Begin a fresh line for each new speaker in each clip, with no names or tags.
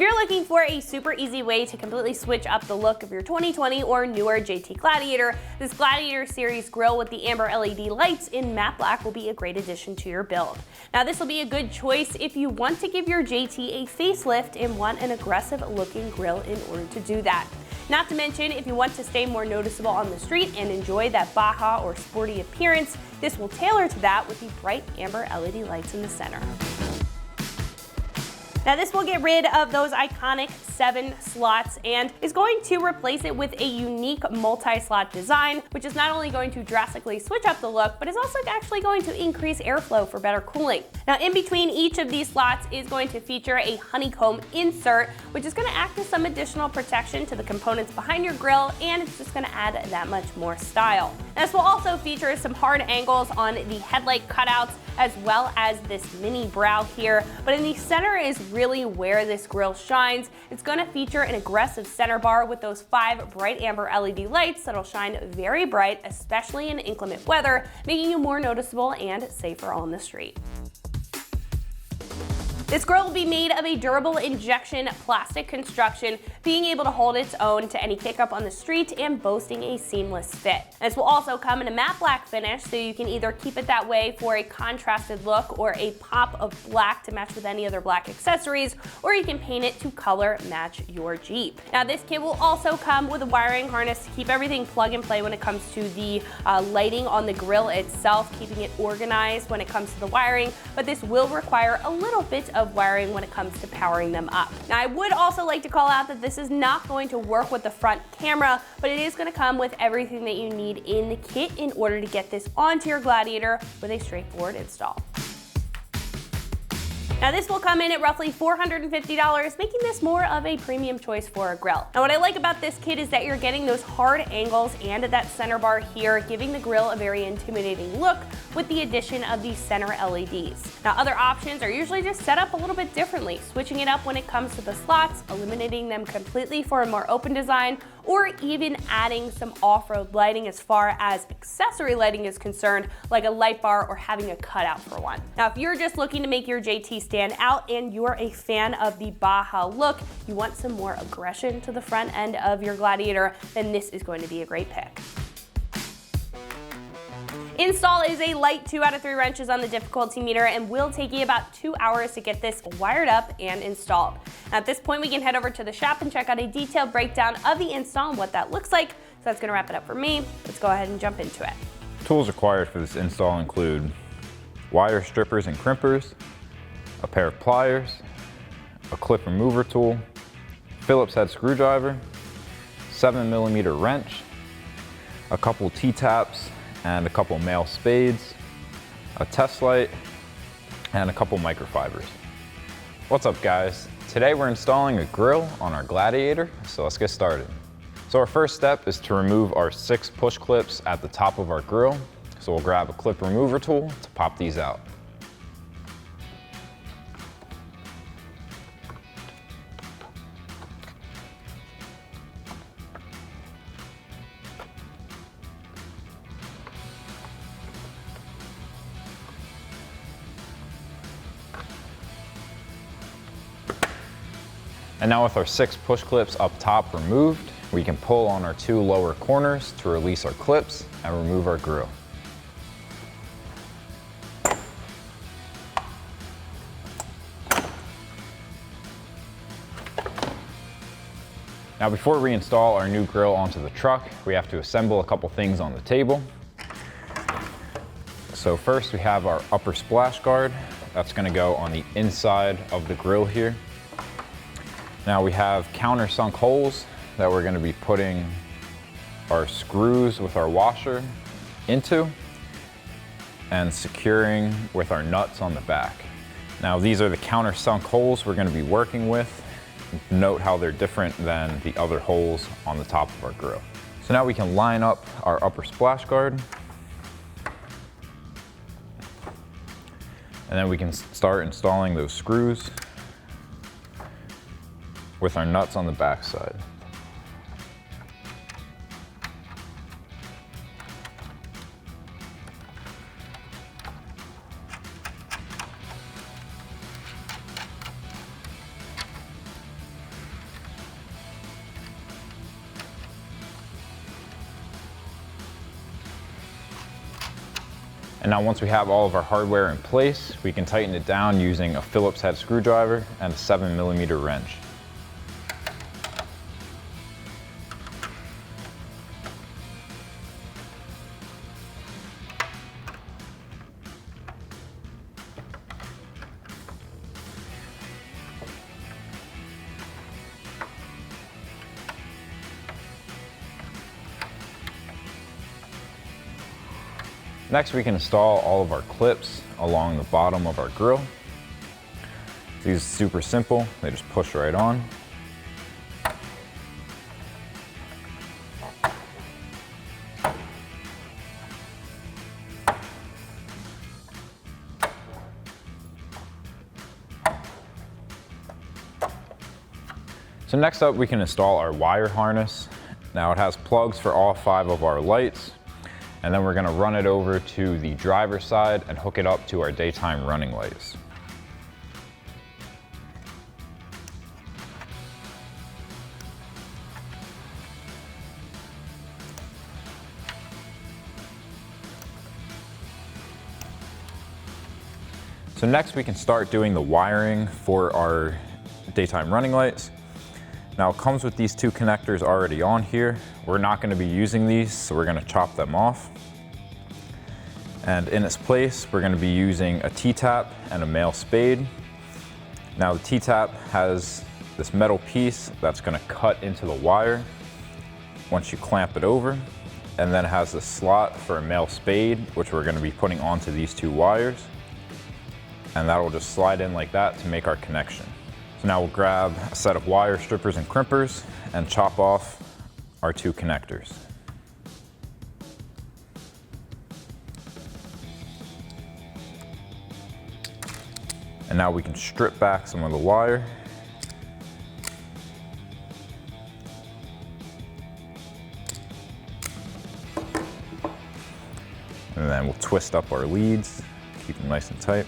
you're looking for a super easy way to completely switch up the look of your 2020 or newer JT Gladiator, this Gladiator Series grill with the amber LED lights in matte black will be a great addition to your build. Now this will be a good choice if you want to give your JT a facelift and want an aggressive looking grill in order to do that. Not to mention, if you want to stay more noticeable on the street and enjoy that Baja or sporty appearance, this will tailor to that with the bright amber LED lights in the center. Now this will get rid of those iconic 7 slots and is going to replace it with a unique multi-slot design, which is not only going to drastically switch up the look, but is also actually going to increase airflow for better cooling. Now in between each of these slots is going to feature a honeycomb insert, which is going to act as some additional protection to the components behind your grill, and it's just going to add that much more style. Now, this will also feature some hard angles on the headlight cutouts, as well as this mini brow here, but in the center is really where this grill shines. It's going to feature an aggressive center bar with those 5 bright amber LED lights that'll shine very bright, especially in inclement weather, making you more noticeable and safer on the street. This grill will be made of a durable injection plastic construction, being able to hold its own to any pickup on the street and boasting a seamless fit. This will also come in a matte black finish, so you can either keep it that way for a contrasted look or a pop of black to match with any other black accessories, or you can paint it to color match your Jeep. Now this kit will also come with a wiring harness to keep everything plug and play when it comes to the lighting on the grill itself, keeping it organized when it comes to the wiring, but this will require a little bit of wiring when it comes to powering them up. Now I would also like to call out that this is not going to work with the front camera, but it is going to come with everything that you need in the kit in order to get this onto your Gladiator with a straightforward install. Now this will come in at roughly $450, making this more of a premium choice for a grill. Now what I like about this kit is that you're getting those hard angles and that center bar here, giving the grill a very intimidating look with the addition of these center LEDs. Now other options are usually just set up a little bit differently, switching it up when it comes to the slots, eliminating them completely for a more open design, or even adding some off-road lighting as far as accessory lighting is concerned, like a light bar or having a cutout for one. Now if you're just looking to make your JT stand out and you're a fan of the Baja look, you want some more aggression to the front end of your Gladiator, then this is going to be a great pick. Install is a light 2 out of 3 wrenches on the difficulty meter and will take you about 2 hours to get this wired up and installed. Now at this point we can head over to the shop and check out a detailed breakdown of the install and what that looks like. So that's going to wrap it up for me. Let's go ahead and jump into it.
Tools required for this install include wire strippers and crimpers, a pair of pliers, a clip remover tool, Phillips head screwdriver, 7mm wrench, a couple T-taps and a couple male spades, a test light, and a couple microfibers. What's up guys? Today we're installing a grill on our Gladiator, so let's get started. So our first step is to remove our 6 push clips at the top of our grill. So we'll grab a clip remover tool to pop these out. And now with our 6 push clips up top removed, we can pull on our 2 lower corners to release our clips and remove our grill. Now before we install our new grill onto the truck, we have to assemble a couple things on the table. So first we have our upper splash guard. That's going to go on the inside of the grill here. Now we have countersunk holes that we're going to be putting our screws with our washer into and securing with our nuts on the back. Now these are the countersunk holes we're going to be working with. Note how they're different than the other holes on the top of our grill. So now we can line up our upper splash guard. And then we can start installing those screws with our nuts on the back side. And now once we have all of our hardware in place, we can tighten it down using a Phillips head screwdriver and a 7mm wrench. Next, we can install all of our clips along the bottom of our grill. These are super simple, they just push right on. So next up, we can install our wire harness. Now it has plugs for all 5 of our lights. And then we're gonna run it over to the driver's side and hook it up to our daytime running lights. So next we can start doing the wiring for our daytime running lights. Now it comes with these 2 connectors already on here. We're not going to be using these, so we're going to chop them off. And in its place, we're going to be using a T-tap and a male spade. Now the T-tap has this metal piece that's going to cut into the wire once you clamp it over. And then it has this slot for a male spade, which we're going to be putting onto these 2 wires. And that will just slide in like that to make our connection. So now we'll grab a set of wire strippers and crimpers and chop off our 2 connectors. And now we can strip back some of the wire. And then we'll twist up our leads, keep them nice and tight.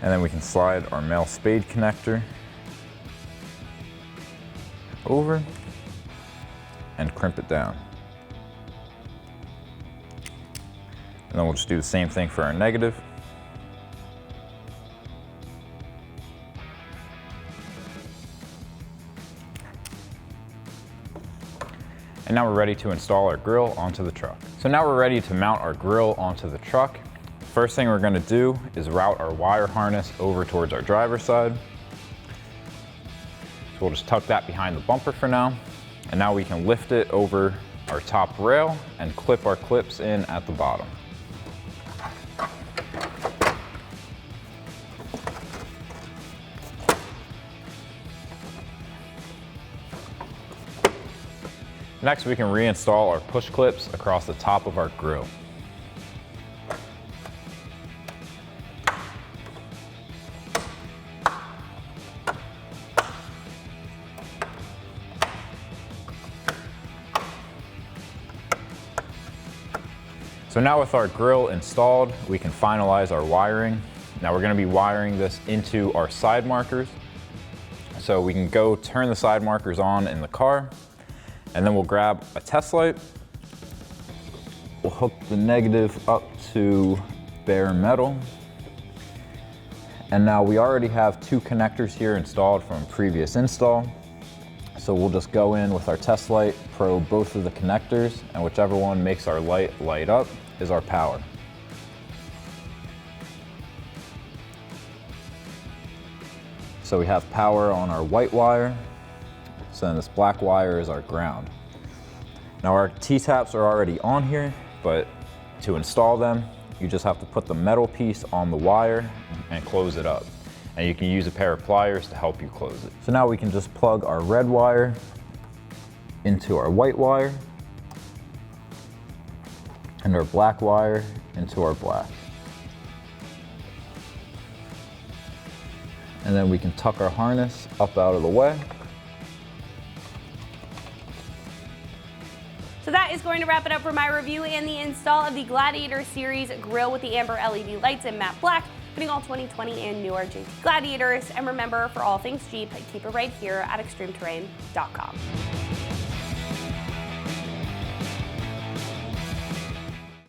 And then we can slide our male spade connector over and crimp it down. And then we'll just do the same thing for our negative. And now we're ready to install our grill onto the truck. So now we're ready to mount our grill onto the truck. First thing we're going to do is route our wire harness over towards our driver's side. So we'll just tuck that behind the bumper for now. And now we can lift it over our top rail and clip our clips in at the bottom. Next, we can reinstall our push clips across the top of our grill. So now with our grill installed, we can finalize our wiring. Now we're going to be wiring this into our side markers. So we can go turn the side markers on in the car, and then we'll grab a test light. We'll hook the negative up to bare metal. And now we already have 2 connectors here installed from a previous install. So we'll just go in with our test light, probe both of the connectors, and whichever one makes our light light up is our power. So we have power on our white wire, so then this black wire is our ground. Now our T-taps are already on here, but to install them, you just have to put the metal piece on the wire and close it up. And you can use a pair of pliers to help you close it. So now we can just plug our red wire into our white wire and our black wire into our black. And then we can tuck our harness up out of the way.
So that is going to wrap it up for my review and the install of the Gladiator Series grill with the amber LED lights in matte black, putting all 2020 and newer JT Gladiators. And remember, for all things Jeep, keep it right here at extremeterrain.com.